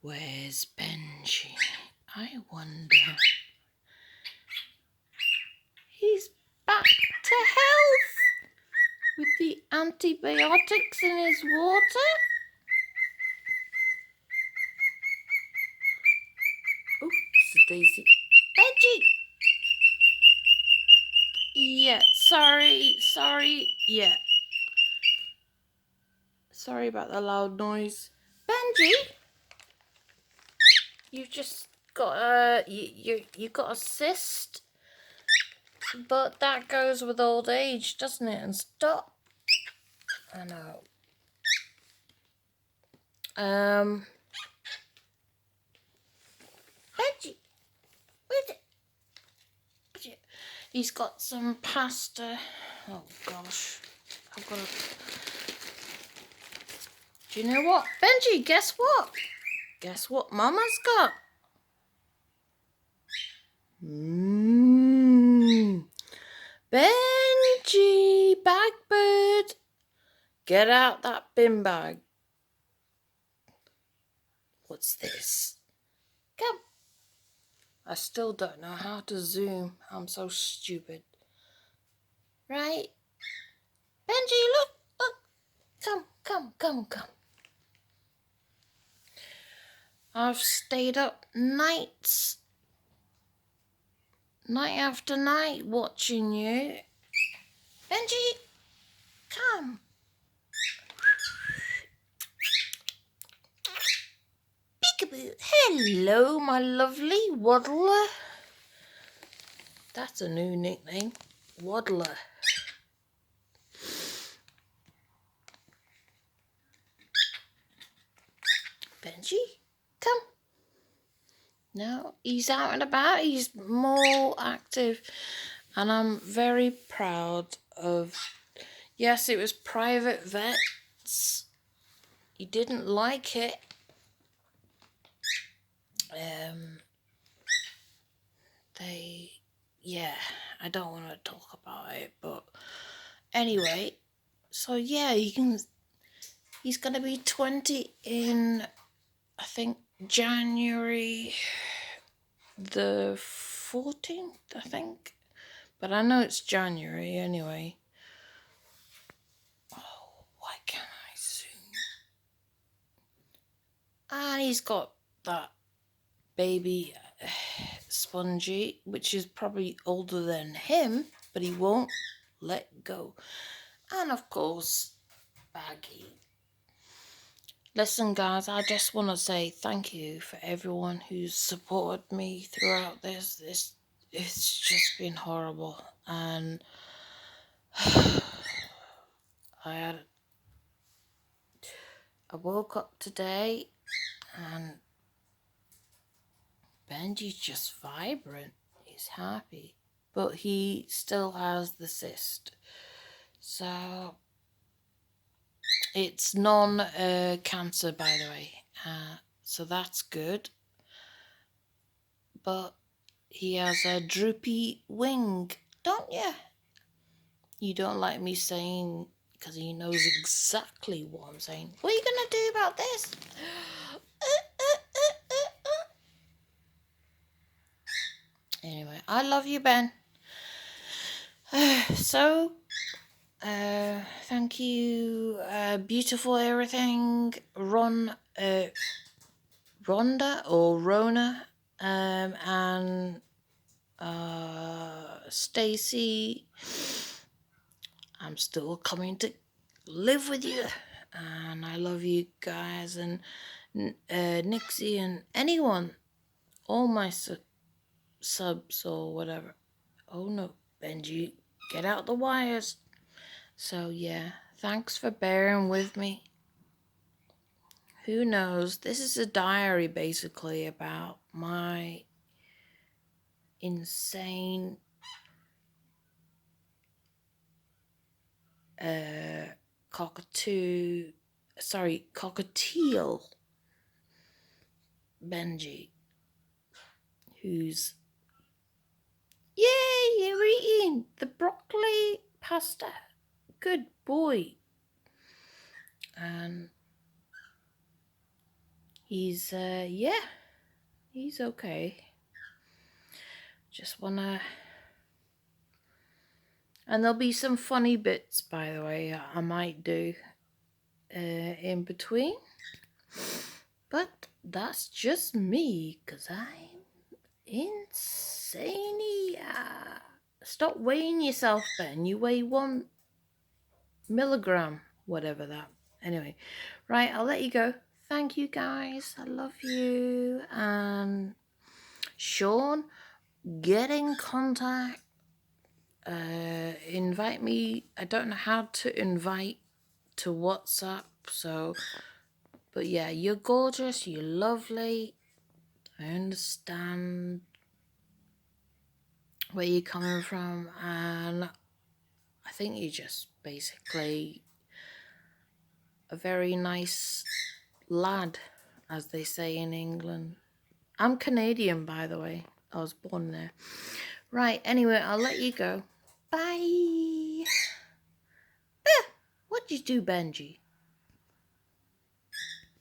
Where's Benji? I wonder. He's back to health with the antibiotics in his water. Oops, Daisy. Benji! Yeah, sorry, yeah. Sorry about the loud noise. Benji! You've just got you got a cyst, but that goes with old age, doesn't it? And stop. I know. Benji, where's it? He's got some pasta. Oh gosh, I've got to. Do you know what, Benji? Guess what? Guess what Mama's got? Benji, Bagbird, get out that bin bag. What's this? Come. I still don't know how to zoom. I'm so stupid. Right? Benji, look. Come. I've stayed up night after night watching you. Benji, come. Peekaboo. Hello, my lovely waddler. That's a new nickname. Waddler. Benji, come. No, he's out and about. He's more active. And I'm very proud of... Yes, it was private vets. He didn't like it. Yeah, I don't want to talk about it, but anyway, so yeah, he's going to be 20 in, I think, January the 14th, I think. But I know it's January anyway. Oh, why can't I zoom? And he's got that baby Spongy, which is probably older than him, but he won't let go. And of course, Baggy. Listen, guys, I just want to say thank you for everyone who's supported me throughout this. It's just been horrible, and I woke up today, and Benji's just vibrant. He's happy, but he still has the cyst. So it's non-cancer, by the way. So that's good. But he has a droopy wing, don't you? You don't like me saying, because he knows exactly what I'm saying. What are you going to do about this? Anyway, I love you, Ben. Thank you, beautiful everything, Rhonda or Rona, and Stacy. I'm still coming to live with you, and I love you guys, and Nixie and anyone, all my subs or whatever. Oh no, Benji, get out the wires. So yeah, thanks for bearing with me. Who knows? This is a diary basically about my insane cockatiel Benji, who's... Yay, you're eating the broccoli pasta. Good boy. And He's yeah, he's okay. Just wanna, and there'll be some funny bits, by the way, I might do in between. But that's just me, 'cause I'm insane. Stop weighing yourself, Ben. You weigh 1 milligram, whatever that. Anyway, right, I'll let you go. Thank you, guys. I love you. And Sean, get in contact. Invite me. I don't know how to invite to WhatsApp, so, but yeah, you're gorgeous, you're lovely. I understand where you're coming from, and I think you're just basically a very nice lad, as they say in England. I'm Canadian, by the way. I was born there. Right, anyway, I'll let you go. Bye. What'd you do, Benji?